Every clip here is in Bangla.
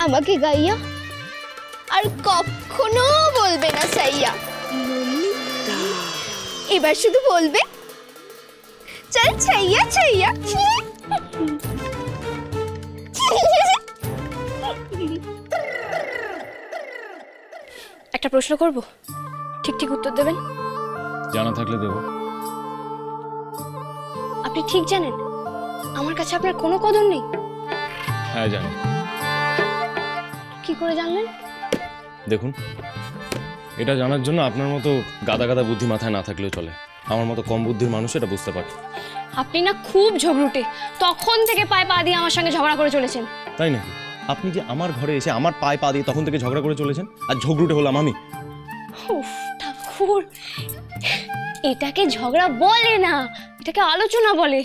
আমাকে গাইয়া আর কখনো বলবে না সাইয়া। এবার শুধু বলবে চল ছাইয়া ছাইয়া। একটা প্রশ্ন করব, ঠিক ঠিক উত্তর দেবেন। জানা থাকলে দেব। আপনি ঠিক জানেন আমার কাছে আপনার কোনো কদর নেই? হ্যাঁ জানি। কি করে জানলেন? দেখুন, এটা জানার জন্য আপনার মতো গাদা গাদা বুদ্ধি মাথায় না থাকলেও চলে। আমার মতো কম বুদ্ধির মানুষ এটা বুঝতে পারে। আপনি না খুব ঝগড়ুটে, তখন থেকে পায়ে পা দিয়ে আমার সঙ্গে ঝগড়া করে চলেছেন। তাই নাকি? আপনি যে আমার ঘরে এসে আমার পায়ে পা দিয়ে তখন থেকে ঝগড়া করে চলেছেন, আর ঝগড়ুটে হলাম আমি? উফ ঠাকুর, এটাকে ঝগড়া বলে না, এটাকে আলোচনা বলে।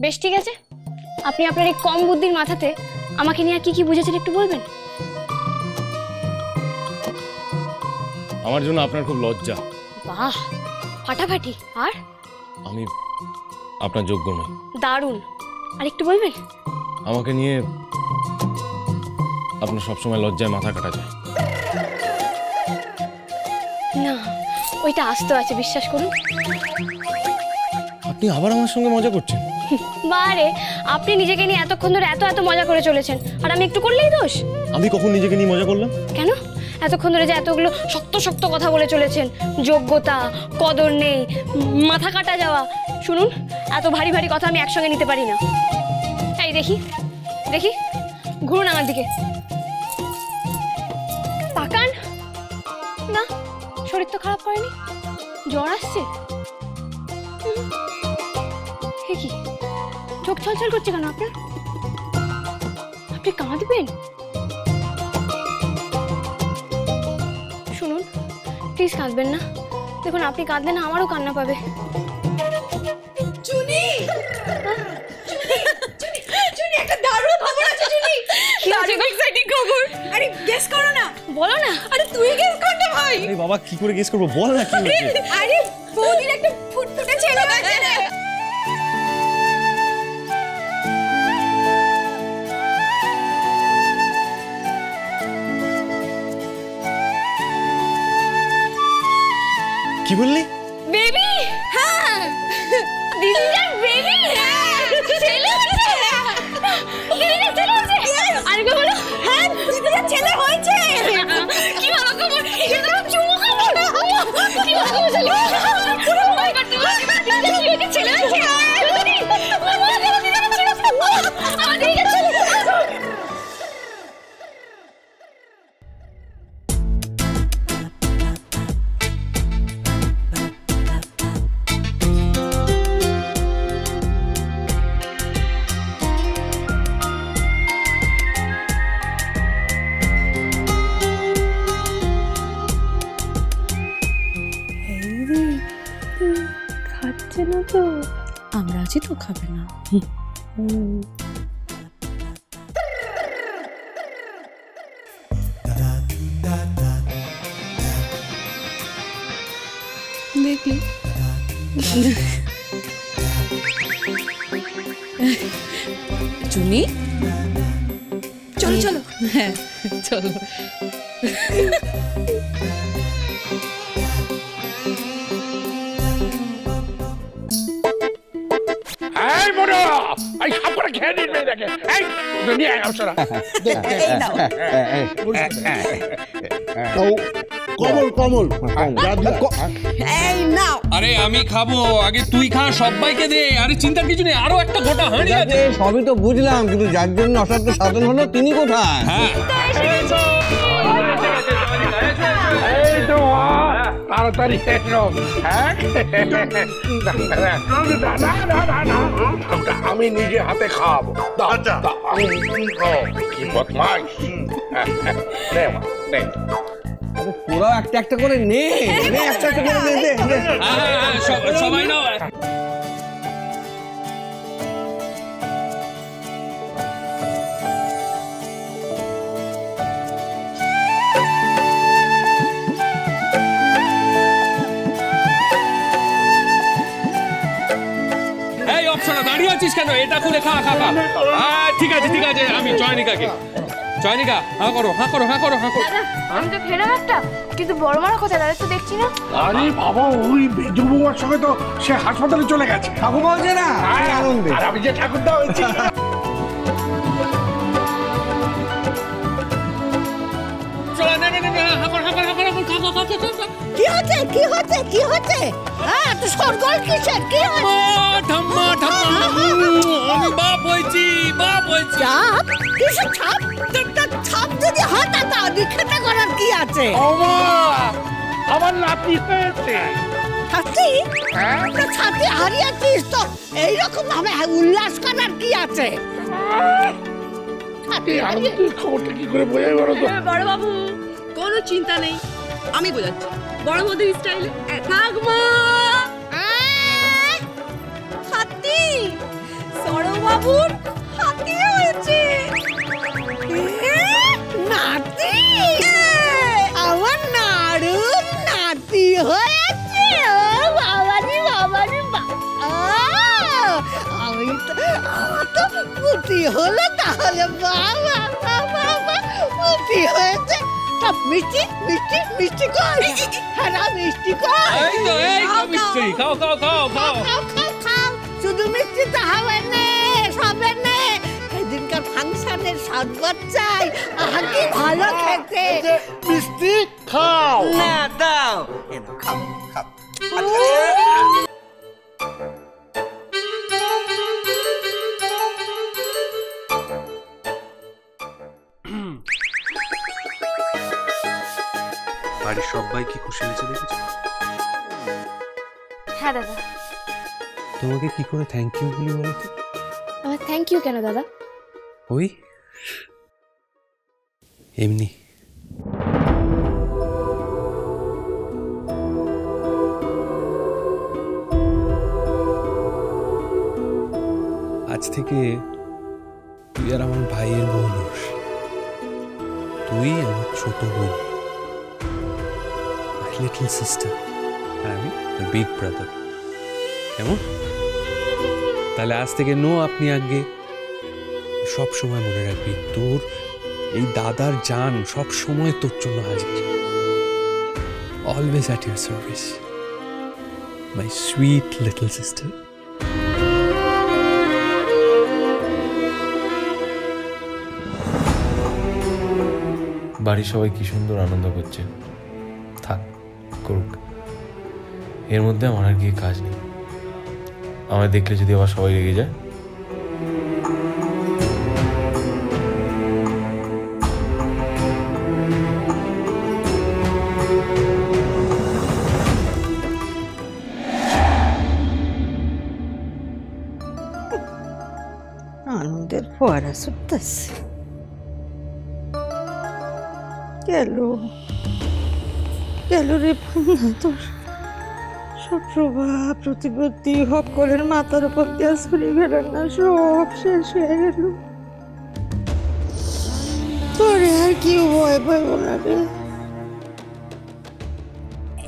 বেশ ঠিক আছে, আপনি আপনার এই কম বুদ্ধির মাথাতে আমাকে নিয়ে আর কি কি বুঝেছেন একটু বলবেন? আমার জন্য আপনার খুব লজ্জা। বাহ, ফাটাফাটি। আর আমি আপনার যোগ্য নই। দারুণ। আর একটু বলবেন? আমাকে নিয়ে আপনার সবসময় লজ্জায় মাথা কাটা যায়। না, ওইটা আস্ত আছে, বিশ্বাস করুন। আপনি আবার আমার সঙ্গে মজা করছেন? বারে, আপনি নিজেকে নিয়ে এতক্ষণ ধরে এত এত মজা করে চলেছেন, আর আমি একটু করলেই দোষ? আমি কখন নিজেকে নিয়ে মজা করলাম? কেন? এতক্ষণ ধরে যে এতগুলো শক্ত শক্ত কথা বলে চলেছেন, যোগ্যতা, কদর নেই, মাথা কাটা যাওয়া। শুনুন, এত ভারী ভারী কথা আমি একসঙ্গে নিতে পারি না। এই দেখি দেখি, ঘুরুন আমার দিকে, তাকান না। শরীর তো খারাপ করেনি, জ্বর আসছে? কি চোখ ছলছল করছে কেন আপনার? আপনি কাঁদবেন? শুনুন, প্লিজ কাঁদবেন না। দেখুন, আপনি কাঁদলে না আমারও কান্না পাবে। চুনি, চুনি একটা দারুণ খবর আছে চুনি। দারুণ এক্সাইটিং খবর। আরে গেস করো না। বলো না। আরে তুই গেস কর না ভাই। আরে বাবা, কি করে গেস করবো? বল না কি হয়েছে। আরে বৌদির একটা ফুটফুটে ছেলে আছে রে। কি বললি? বেবি? হ্যাঁ, দিদির বেবি। ছেলে হয়েছে। দিদির ছেলে হয়েছে। আরেকবার বলো। হ্যাঁ, দিদির ছেলে হয়েছে। কি ভালো খবর! এটা তো চুমু খবর। কি ভালো খবর ছেলে। পুরো ভয় করতে হবে। দিদির কি হয়েছে? ছেলে হয়েছে। দিদি, দিদির ছেলে হয়েছে। আমার দিদির ছেলে। খাচ্ছে না তো? আমরা আছি তো, খাবে না। দেখলি? চুনি, চলো চলো। হ্যাঁ চলো। এই বড়, এই সাপড়া খেয়ে নিন মেয়েটাকে। এই নিয়ে আয় অপসরা। কমল কমল এই নাও। আরে আমি খাবো, আগে তুই খা, সবাইকে দে। আরে চিন্তার কিছু নেই, আরো একটা গোটা হাঁড়ি আছে। সবই তো বুঝলাম, কিন্তু যার জন্য অসাধ্য সাধন হলো তিনি কোথায়? হ্যাঁ, এই তো তাড়াতাড়ি এসো। হ্যাঁ, আমি নিজে হাতে খাওয়াবো। কি বদমাইশ। নে মা, নে। তোরাও একটা একটা করে নে, একটা একটা করে নে। সবাই নাও। দাঁড়িয়ে আছিস কেন? এটা খুলে খা খা খা। ঠিক আছে ঠিক আছে, আমি জয়নিকাকে চয়নিকা হ্যাঁ করো হ্যাঁ করো হ্যাঁ করো হ্যাঁ করো। দাদা আমি তো খেলাম একটা, কিন্তু বড় মারা কোথায় দাদা তো দেখছি না। আরে বাবা ওই মেজো বউয়ার সঙ্গে তো সে হাসপাতালে চলে গেছে। ঠাকুর বলছে না আনন্দে। আর আমি যে ঠাকুরদা হয়েছি। চলো না না না হ্যাঁ করো হ্যাঁ করো হ্যাঁ করো খাও খাও খাও খাও। কি হচ্ছে কি হচ্ছে কি হচ্ছে? হ্যাঁ তো সরগোল কিসের কি হচ্ছে? ঠাম্মা ঠাম্মা আমি বাপ হয়েছি বাপ হয়েছি। চাপ কিসের ছাপ? তা ছাপ যদি হয় তা খেতে করার কি আছে? ওমা আমার নাতি হয়েছে। ছাতি তো ছাতি হারিয়েছিস তো এইরকম ভাবে উল্লাস করার কি আছে? ছাতি হারিয়ে খবরটা কি করে বোঝাই বলো তো? বড় বাবু কোনো চিন্তা নেই, আমি বোঝাচ্ছি বড় বৌদির স্টাইলে। থাক মা। হাতি বড় বাবুর হাতি হয়েছে। নাতি আমার নাড়ুর নাতি হয়েছে। ও বাবারি বাবারি আমি তো আমার তো পুতি হলো তাহলে। বাবা বাবা পুতি হয়েছে। সব মিষ্টি মিষ্টি মিষ্টি কর। হ্যাঁ মিষ্টি কর। এই তো মিষ্টি খাও খাও খাও খাও। খাও খাও খাও। শুধু মিষ্টি তো হবে না, হবে না। সেদিনকার ফাংশনের সদবত চাই। আগে ভালো খেতে। মিষ্টি খাও। না দাও খাও খাও। বাড়ির সবাই কি খুশি হয়েছে দেখেছো? হ্যাঁ দাদা। তোমাকে কি করে থ্যাংক ইউ বলি বলো তো? থ্যাংক ইউ কেন দাদা? ওই এমনি। আজ থেকে তুই আর আমার ভাইয়ের বোন হোস। তুই আমার ছোট বোন, my little sister, আর আমি my big brother। কেমন? তাহলে আজ থেকে নো আপনি আগে সব সময় মনে রাখবি তোর এই দাদার জান সব সময় তোর জন্য হাজির। Always at your service, my sweet little sister. বাড়ির সবাই কি সুন্দর আনন্দ করছে, থাক করুক, এর মধ্যে আমার আর গিয়ে কাজ নেই। আমায় দেখলে যদি আবার সবাই রেগে যায়। আনন্দের ফোয়ারা ছুটতেছে। গেল গেল রে ভাঙা তোর শত্রুভা প্রতিপত্তি সকলের মাথার উপর দিয়ে ছুরি গেল না, সব শেষ হয়ে গেল। তোরে আর কি ভয় পাইব না রে।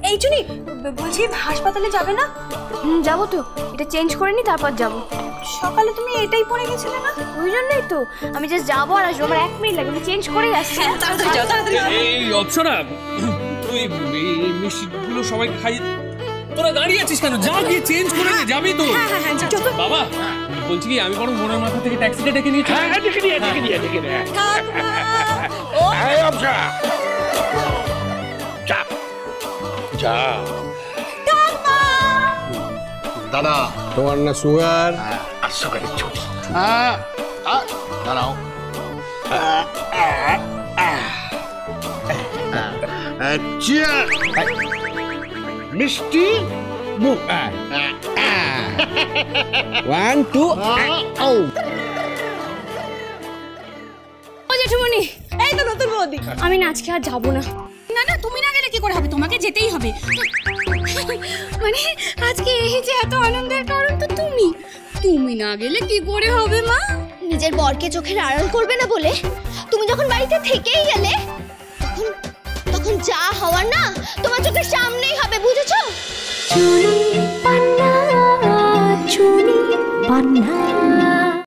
এই জুনি বলছি হাসপাতালে যাবে না? যাবো তো, এটা চেঞ্জ করে নি তারপর যাবো। সকালে তুমি এটাই পরে গেছিলে না? ওই জন্যই তো আমি জাস্ট যাবো আর আসবো, আমার 1 মিনিট লাগে, আমি চেঞ্জ করেই আসছি। তাড়াতাড়ি যাও তাড়াতাড়ি। এই অপশনা তুই এই মিষ্টিগুলো সবাইকে খাই। তোরা দাঁড়িয়ে আছিস কেন? যা গিয়ে চেঞ্জ করে নে, যাবি তো? হ্যাঁ যাও। বাবা বলছি কি, আমি বরং মনের মাথা থেকে ট্যাক্সিটা ডেকে নিয়ে চল। হ্যাঁ দেখে নিয়ে এই অবসা যা যা। দাদা তোমার না সুগার? আর সকালে ছুটি। দাঁড়াও। মিষ্টি মুখ। 1 2 ও জেঠুমনি, এই তো নতুন বৌদি। আমি না আজকে আর যাবো না। না না তুমি না গেলে কি করে হবে? তোমাকে যেতেই হবে। মানে আজকে এই যে এত আনন্দের কারণ তো তুমি, তুমি না গেলে কি করে হবে মা? নিজের বরকে চোখের আড়াল করবে না বলে তুমি যখন বাড়িতে থেকেই গেলে, তখন যা হওয়ার না তোমার চোখের সামনেই হবে, বুঝেছো? চুনি পান্না